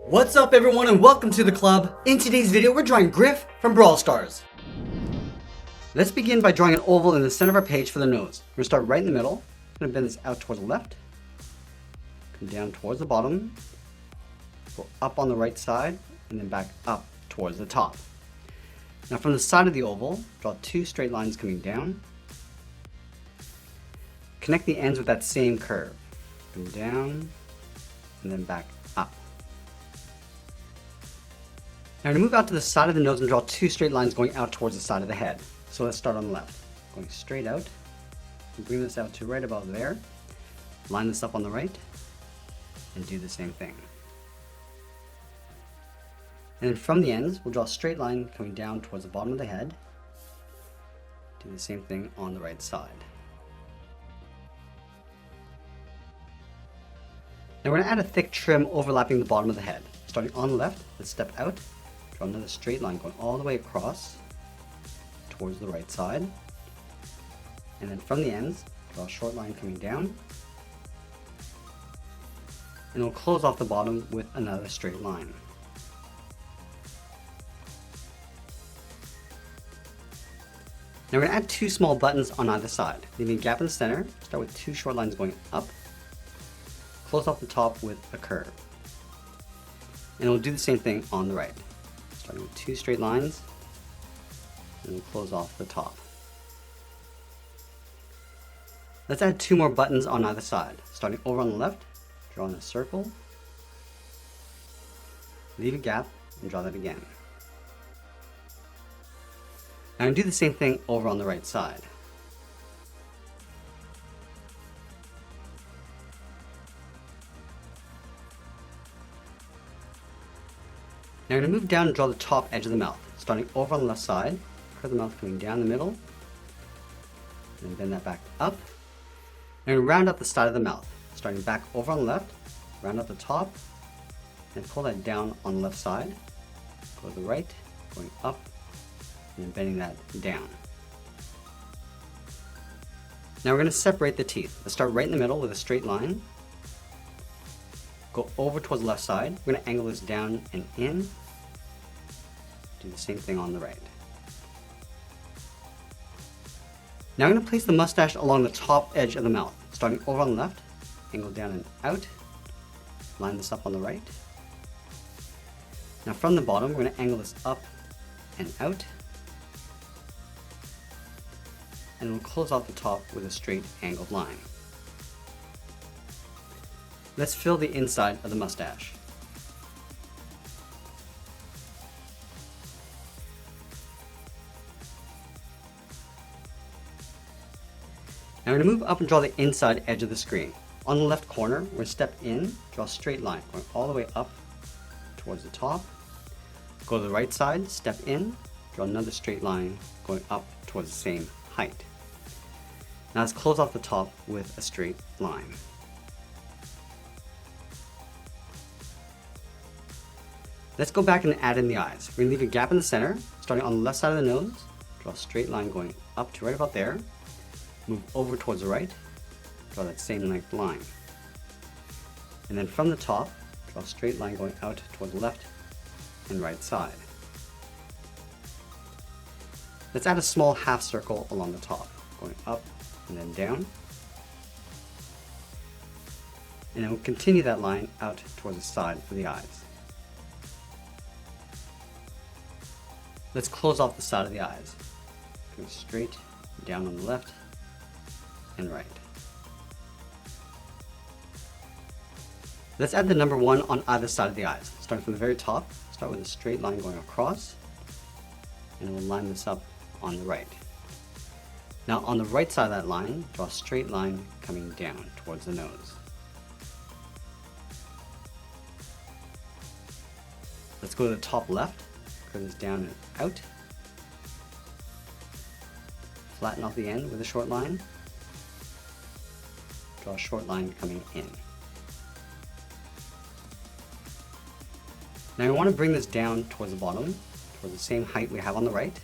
What's up everyone and welcome to the club. In today's video we're drawing Griff from Brawl Stars. Let's begin by drawing an oval in the center of our page for the nose. We're going to start right in the middle. I'm going to bend this out towards the left. Come down towards the bottom. Go up on the right side and then back up towards the top. Now from the side of the oval, draw two straight lines coming down. Connect the ends with that same curve. Come down and then back up. Now to move out to the side of the nose and draw two straight lines going out towards the side of the head. So let's start on the left. Going straight out. Bring this out to right about there. Line this up on the right. And do the same thing. And then from the ends, we'll draw a straight line coming down towards the bottom of the head. Do the same thing on the right side. Now we're going to add a thick trim overlapping the bottom of the head. Starting on the left, let's step out. Draw another straight line going all the way across towards the right side. And then from the ends, draw a short line coming down. And we'll close off the bottom with another straight line. Now we're going to add two small buttons on either side. Leaving a gap in the center, start with two short lines going up. Close off the top with a curve. And we'll do the same thing on the right. Starting with two straight lines, and we'll close off the top. Let's add two more buttons on either side. Starting over on the left, draw in a circle, leave a gap, and draw that again. Now I'm going to do the same thing over on the right side. Now I'm going to move down and draw the top edge of the mouth. Starting over on the left side, curve the mouth coming down the middle, and bend that back up. Now I'm going to round up the side of the mouth. Starting back over on the left, round up the top, and pull that down on the left side. Go to the right, going up, and then bending that down. Now we're going to separate the teeth. Let's start right in the middle with a straight line. Go over towards the left side. We're going to angle this down and in. Do the same thing on the right. Now I'm going to place the mustache along the top edge of the mouth. Starting over on the left, angle down and out. Line this up on the right. Now from the bottom, we're going to angle this up and out. And we'll close off the top with a straight angled line. Let's fill the inside of the mustache. Now we're going to move up and draw the inside edge of the screen. On the left corner, we're going to step in, draw a straight line going all the way up towards the top. Go to the right side, step in, draw another straight line going up towards the same height. Now let's close off the top with a straight line. Let's go back and add in the eyes. We're going to leave a gap in the center, starting on the left side of the nose. Draw a straight line going up to right about there. Move over towards the right. Draw that same length line. And then from the top, draw a straight line going out towards the left and right side. Let's add a small half circle along the top, going up and then down. And then we'll continue that line out towards the side of the eyes. Let's close off the side of the eyes. Go straight down on the left and right. Let's add the number 1 on either side of the eyes. Starting from the very top, start with a straight line going across, and we'll line this up on the right. Now on the right side of that line, draw a straight line coming down towards the nose. Let's go to the top left. Curve this down and out. Flatten off the end with a short line. Draw a short line coming in. Now we want to bring this down towards the bottom, towards the same height we have on the right.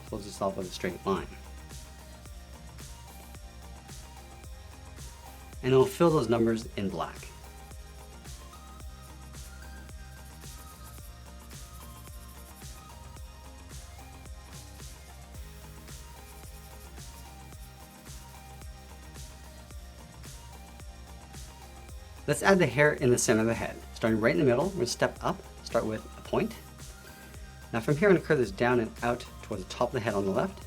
Close this off with a straight line. And it'll fill those numbers in black. Let's add the hair in the center of the head. Starting right in the middle, we're going to step up, start with a point. Now from here, I'm going to curve this down and out towards the top of the head on the left.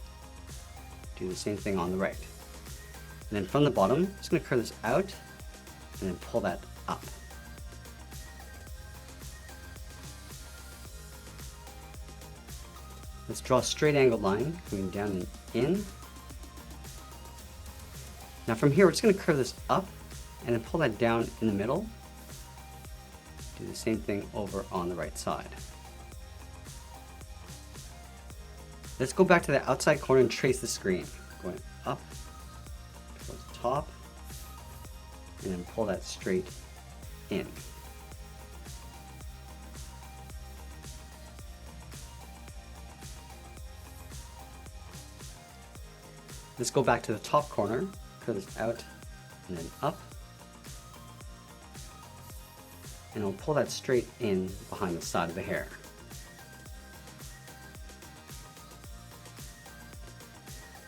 Do the same thing on the right. And then from the bottom, I'm just going to curve this out and then pull that up. Let's draw a straight angled line coming down and in. Now from here, we're just going to curve this up and then pull that down in the middle. Do the same thing over on the right side. Let's go back to the outside corner and trace the screen. Going up towards the top and then pull that straight in. Let's go back to the top corner, curve this out and then up. And we'll pull that straight in behind the side of the hair.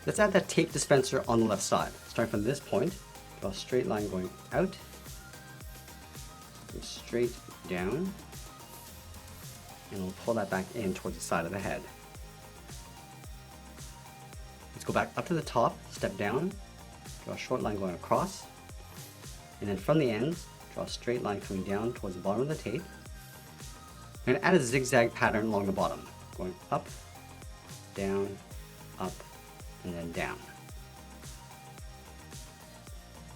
Let's add that tape dispenser on the left side. Starting from this point, draw a straight line going out, go straight down, and we'll pull that back in towards the side of the head. Let's go back up to the top, step down, draw a short line going across, and then from the ends, draw a straight line coming down towards the bottom of the tape. I'm going to add a zigzag pattern along the bottom, going up, down, up, and then down.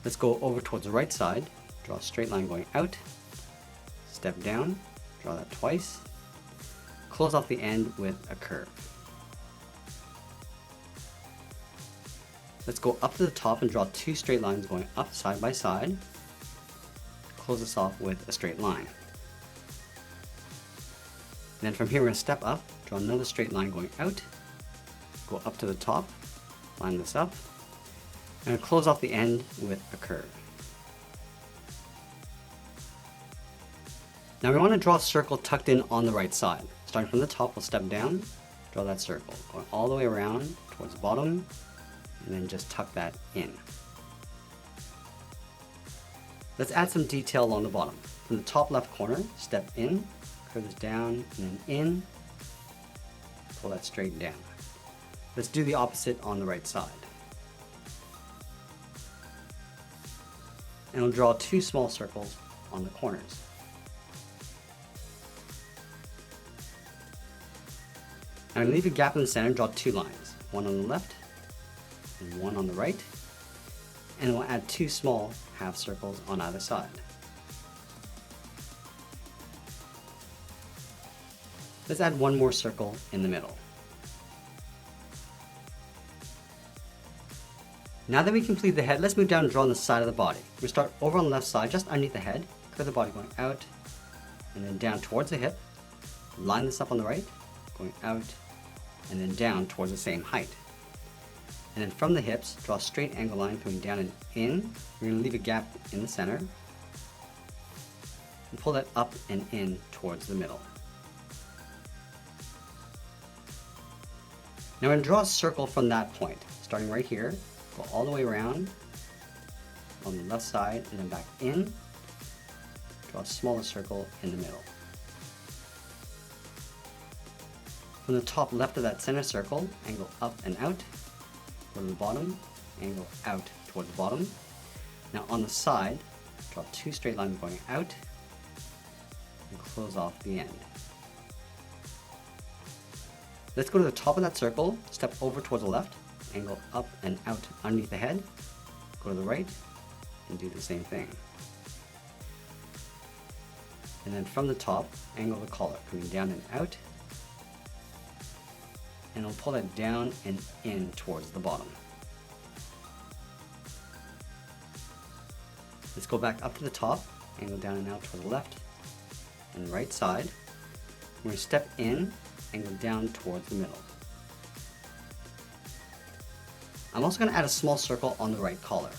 Let's go over towards the right side, draw a straight line going out, step down, draw that twice, close off the end with a curve. Let's go up to the top and draw two straight lines going up side by side. Close this off with a straight line. And then from here, we're going to step up, draw another straight line going out, go up to the top, line this up, and close off the end with a curve. Now we want to draw a circle tucked in on the right side. Starting from the top, we'll step down, draw that circle, going all the way around towards the bottom, and then just tuck that in. Let's add some detail along the bottom. From the top left corner, step in, curve this down, and then in, pull that straight down. Let's do the opposite on the right side. And we'll draw two small circles on the corners. Now leave a gap in the center and draw two lines, one on the left and one on the right, and we'll add two small half circles on either side. Let's add one more circle in the middle. Now that we complete the head, let's move down and draw on the side of the body. We start over on the left side, just underneath the head, curve the body going out, and then down towards the hip. Line this up on the right, going out, and then down towards the same height. And then from the hips, draw a straight angle line coming down and in. We're going to leave a gap in the center. And pull that up and in towards the middle. Now we're going to draw a circle from that point. Starting right here, go all the way around on the left side and then back in. Draw a smaller circle in the middle. From the top left of that center circle, angle up and out. Go to the bottom, angle out towards the bottom. Now on the side, draw two straight lines going out and close off the end. Let's go to the top of that circle, step over towards the left, angle up and out underneath the head, go to the right, and do the same thing. And then from the top, angle the collar, coming down and out, and we'll pull that down and in towards the bottom. Let's go back up to the top, angle down and out toward the left and right side. We're going to step in, angle down towards the middle. I'm also going to add a small circle on the right collar.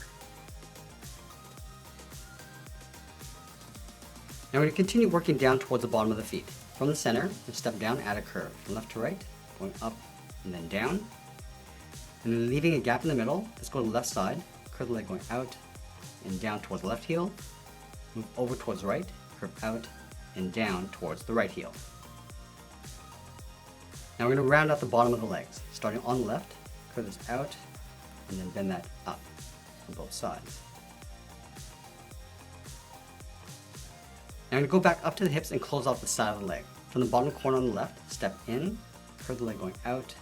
Now we're going to continue working down towards the bottom of the feet. From the center, we'll step down, add a curve from left to right, going up and then down. And then leaving a gap in the middle, let's go to the left side, curve the leg going out and down towards the left heel, Move over towards the right, curve out, and down towards the right heel. Now we're going to round out the bottom of the legs. Starting on the left, curve this out, and then bend that up on both sides. Now I'm going to go back up to the hips and close off the side of the leg. From the bottom corner on the left, step in, curve the leg going out,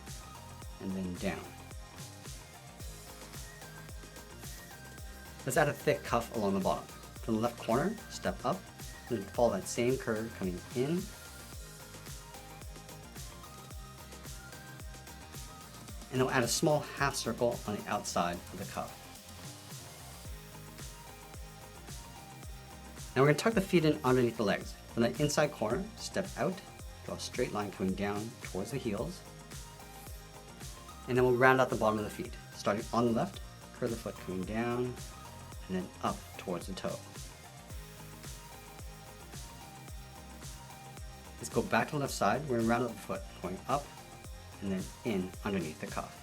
and then down. Let's add a thick cuff along the bottom. From the left corner, step up, and then follow that same curve coming in, and then add a small half circle on the outside of the cuff. Now we're going to tuck the feet in underneath the legs. From that inside corner, step out, draw a straight line coming down towards the heels, and then we'll round out the bottom of the feet. Starting on the left, curve the foot coming down, and then up towards the toe. Let's go back to the left side. We're going to round out the foot, going up, and then in underneath the cuff.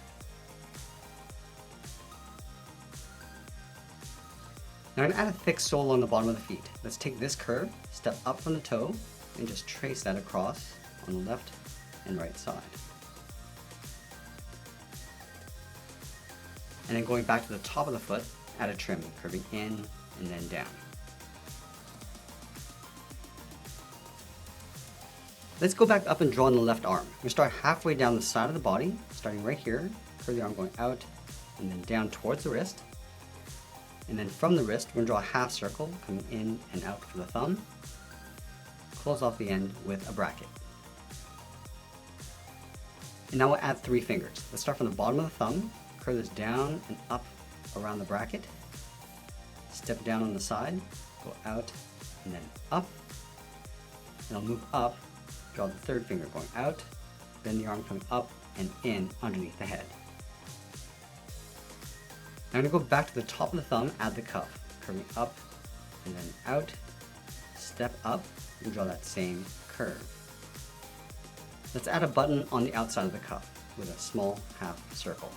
Now I'm going to add a thick sole along the bottom of the feet. Let's take this curve, step up from the toe, and just trace that across on the left and right side. And then going back to the top of the foot, add a trim, curving in and then down. Let's go back up and draw on the left arm. We start halfway down the side of the body, starting right here, curve the arm going out and then down towards the wrist. And then from the wrist, we're going to draw a half circle coming in and out for the thumb. Close off the end with a bracket. And now we'll add 3 fingers. Let's start from the bottom of the thumb, curve this down and up around the bracket. Step down on the side, go out and then up. And I'll move up, draw the 3rd finger going out, bend the arm coming up and in underneath the head. Now I'm going to go back to the top of the thumb, add the cuff, curving up and then out, step up, and draw that same curve. Let's add a button on the outside of the cuff with a small half circle.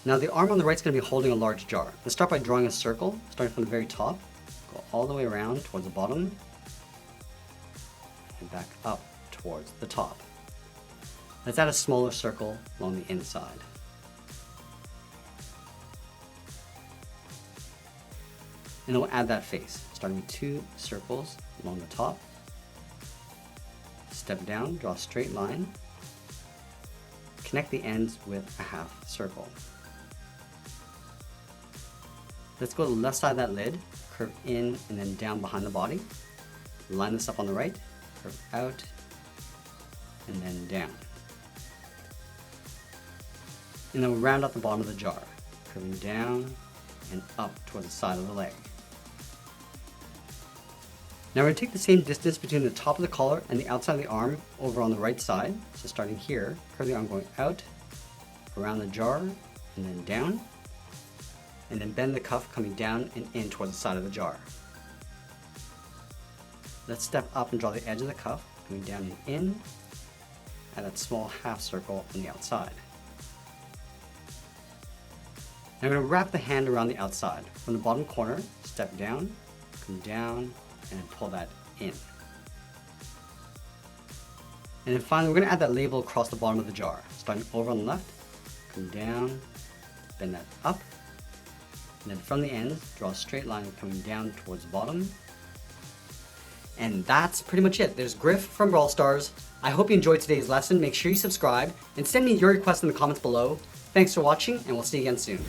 Now the arm on the right is going to be holding a large jar. Let's start by drawing a circle, starting from the very top, go all the way around towards the bottom, and back up towards the top. Let's add a smaller circle along the inside. And then we'll add that face, starting with 2 circles along the top. Step down, draw a straight line. Connect the ends with a half circle. Let's go to the left side of that lid, curve in and then down behind the body. Line this up on the right, curve out, and then down. And then we'll round out the bottom of the jar, curving down and up towards the side of the leg. Now we're going to take the same distance between the top of the collar and the outside of the arm over on the right side. So starting here, curve the arm going out, around the jar, and then down. And then bend the cuff coming down and in towards the side of the jar. Let's step up and draw the edge of the cuff, coming down and in, and that small half circle on the outside. Now I'm going to wrap the hand around the outside. From the bottom corner, step down, come down, and pull that in. And then finally, we're going to add that label across the bottom of the jar. Starting over on the left, come down, bend that up, and then from the ends, draw a straight line coming down towards the bottom. And that's pretty much it. There's Griff from Brawl Stars. I hope you enjoyed today's lesson. Make sure you subscribe and send me your requests in the comments below. Thanks for watching, and we'll see you again soon.